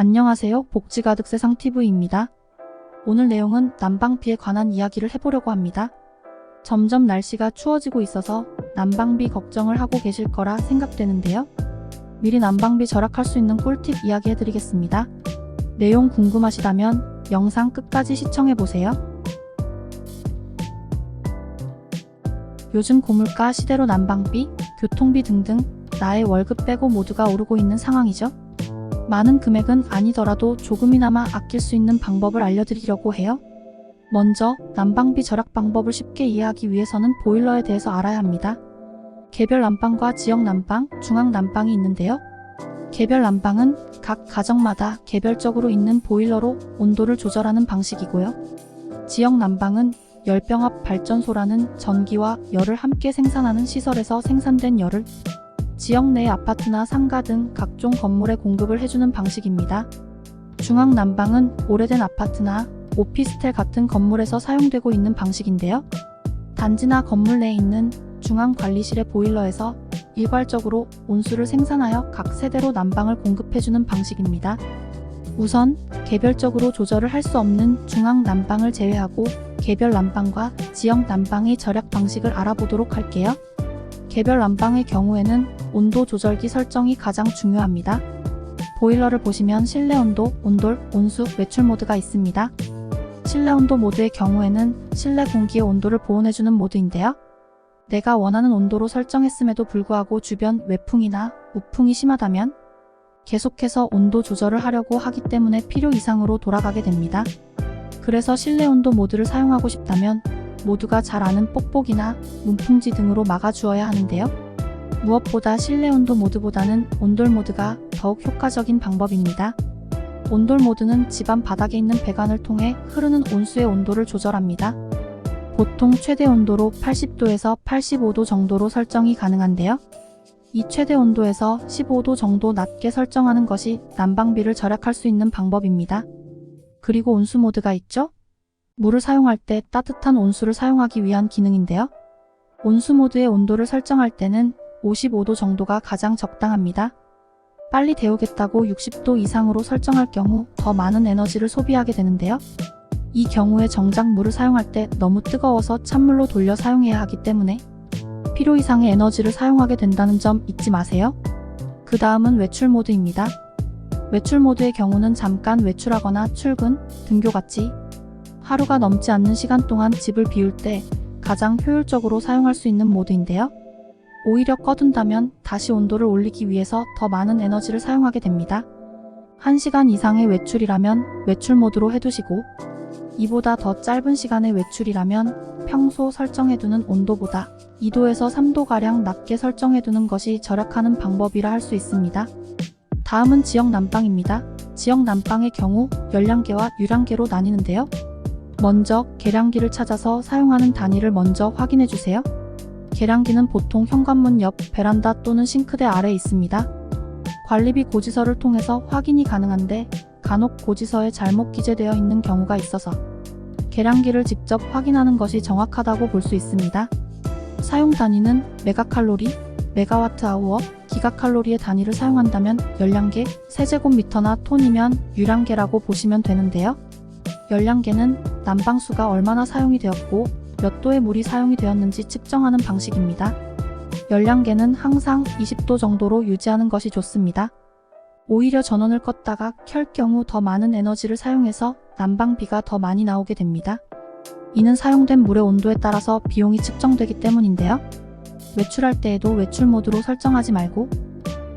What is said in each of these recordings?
안녕하세요. 복지 가득 세상TV입니다. 오늘 내용은 난방비에 관한 이야기를 해보려고 합니다. 점점 날씨가 추워지고 있어서 난방비 걱정을 하고 계실 거라 생각되는데요. 미리 난방비 절약할 수 있는 꿀팁 이야기 해드리겠습니다. 내용 궁금하시다면 영상 끝까지 시청해보세요. 요즘 고물가 시대로 난방비, 교통비 등등 나의 월급 빼고 모두가 오르고 있는 상황이죠. 많은 금액은 아니더라도 조금이나마 아낄 수 있는 방법을 알려드리려고 해요. 먼저 난방비 절약 방법을 쉽게 이해하기 위해서는 보일러에 대해서 알아야 합니다. 개별 난방과 지역 난방, 중앙 난방이 있는데요. 개별 난방은 각 가정마다 개별적으로 있는 보일러로 온도를 조절하는 방식이고요. 지역 난방은 열병합 발전소라는 전기와 열을 함께 생산하는 시설에서 생산된 열을 지역 내 아파트나 상가 등 각종 건물에 공급을 해주는 방식입니다. 중앙 난방은 오래된 아파트나 오피스텔 같은 건물에서 사용되고 있는 방식인데요. 단지나 건물 내에 있는 중앙관리실의 보일러에서 일괄적으로 온수를 생산하여 각 세대로 난방을 공급해주는 방식입니다. 우선 개별적으로 조절을 할 수 없는 중앙 난방을 제외하고 개별 난방과 지역 난방의 절약 방식을 알아보도록 할게요. 개별 난방의 경우에는 온도 조절기 설정이 가장 중요합니다. 보일러를 보시면 실내 온도, 온돌, 온수, 외출 모드가 있습니다. 실내 온도 모드의 경우에는 실내 공기의 온도를 보온해주는 모드인데요. 내가 원하는 온도로 설정했음에도 불구하고 주변 외풍이나 우풍이 심하다면 계속해서 온도 조절을 하려고 하기 때문에 필요 이상으로 돌아가게 됩니다. 그래서 실내 온도 모드를 사용하고 싶다면 모두가 잘 아는 뽁뽁이나 문풍지 등으로 막아주어야 하는데요. 무엇보다 실내 온도 모드보다는 온돌 모드가 더욱 효과적인 방법입니다. 온돌 모드는 집안 바닥에 있는 배관을 통해 흐르는 온수의 온도를 조절합니다. 보통 최대 온도로 80도에서 85도 정도로 설정이 가능한데요. 이 최대 온도에서 15도 정도 낮게 설정하는 것이 난방비를 절약할 수 있는 방법입니다. 그리고 온수 모드가 있죠? 물을 사용할 때 따뜻한 온수를 사용하기 위한 기능인데요. 온수 모드의 온도를 설정할 때는 55도 정도가 가장 적당합니다. 빨리 데우겠다고 60도 이상으로 설정할 경우 더 많은 에너지를 소비하게 되는데요. 이 경우에 정작 물을 사용할 때 너무 뜨거워서 찬물로 돌려 사용해야 하기 때문에 필요 이상의 에너지를 사용하게 된다는 점 잊지 마세요. 그 다음은 외출 모드입니다. 외출 모드의 경우는 잠깐 외출하거나 출근, 등교같이 하루가 넘지 않는 시간 동안 집을 비울 때 가장 효율적으로 사용할 수 있는 모드인데요. 오히려 꺼둔다면 다시 온도를 올리기 위해서 더 많은 에너지를 사용하게 됩니다. 1시간 이상의 외출이라면 외출 모드로 해두시고 이보다 더 짧은 시간의 외출이라면 평소 설정해두는 온도보다 2도에서 3도가량 낮게 설정해두는 것이 절약하는 방법이라 할 수 있습니다. 다음은 지역 난방입니다. 지역 난방의 경우 열량계와 유량계로 나뉘는데요. 먼저 계량기를 찾아서 사용하는 단위를 먼저 확인해주세요. 계량기는 보통 현관문 옆 베란다 또는 싱크대 아래에 있습니다. 관리비 고지서를 통해서 확인이 가능한데 간혹 고지서에 잘못 기재되어 있는 경우가 있어서 계량기를 직접 확인하는 것이 정확하다고 볼 수 있습니다. 사용 단위는 메가칼로리, 메가와트아워, 기가칼로리의 단위를 사용한다면 열량계, 세제곱미터나 톤이면 유량계라고 보시면 되는데요. 열량계는 난방수가 얼마나 사용이 되었고 몇 도의 물이 사용이 되었는지 측정하는 방식입니다. 열량계는 항상 20도 정도로 유지하는 것이 좋습니다. 오히려 전원을 껐다가 켤 경우 더 많은 에너지를 사용해서 난방비가 더 많이 나오게 됩니다. 이는 사용된 물의 온도에 따라서 비용이 측정되기 때문인데요. 외출할 때에도 외출 모드로 설정하지 말고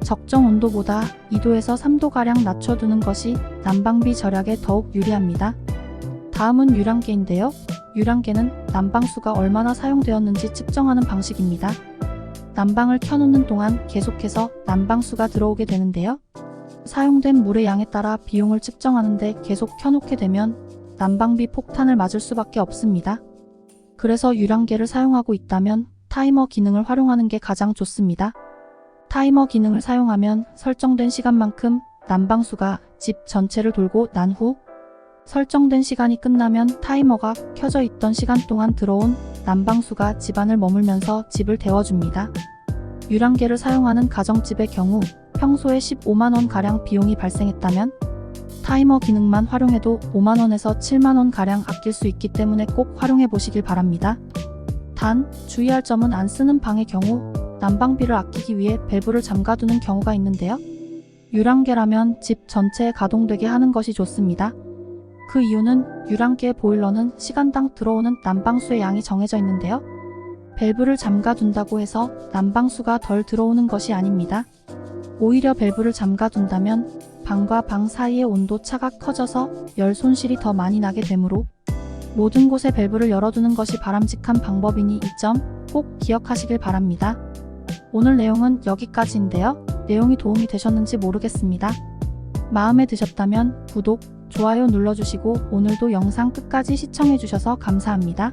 적정 온도보다 2도에서 3도가량 낮춰두는 것이 난방비 절약에 더욱 유리합니다. 다음은 유량계인데요. 유량계는 난방수가 얼마나 사용되었는지 측정하는 방식입니다. 난방을 켜놓는 동안 계속해서 난방수가 들어오게 되는데요. 사용된 물의 양에 따라 비용을 측정하는데 계속 켜놓게 되면 난방비 폭탄을 맞을 수밖에 없습니다. 그래서 유량계를 사용하고 있다면 타이머 기능을 활용하는 게 가장 좋습니다. 타이머 기능을 사용하면 설정된 시간만큼 난방수가 집 전체를 돌고 난 후 설정된 시간이 끝나면 타이머가 켜져 있던 시간 동안 들어온 난방수가 집안을 머물면서 집을 데워줍니다. 유량계를 사용하는 가정집의 경우 평소에 15만원가량 비용이 발생했다면 타이머 기능만 활용해도 5만원에서 7만원 가량 아낄 수 있기 때문에 꼭 활용해 보시길 바랍니다. 단, 주의할 점은 안 쓰는 방의 경우 난방비를 아끼기 위해 밸브를 잠가두는 경우가 있는데요. 유랑계라면 집 전체에 가동되게 하는 것이 좋습니다. 그 이유는 유랑계 보일러는 시간당 들어오는 난방수의 양이 정해져 있는데요. 밸브를 잠가둔다고 해서 난방수가 덜 들어오는 것이 아닙니다. 오히려 밸브를 잠가둔다면 방과 방 사이의 온도차가 커져서 열 손실이 더 많이 나게 되므로 모든 곳에 밸브를 열어두는 것이 바람직한 방법이니 이 점 꼭 기억하시길 바랍니다. 오늘 내용은 여기까지인데요. 내용이 도움이 되셨는지 모르겠습니다. 마음에 드셨다면 구독, 좋아요 눌러주시고 오늘도 영상 끝까지 시청해주셔서 감사합니다.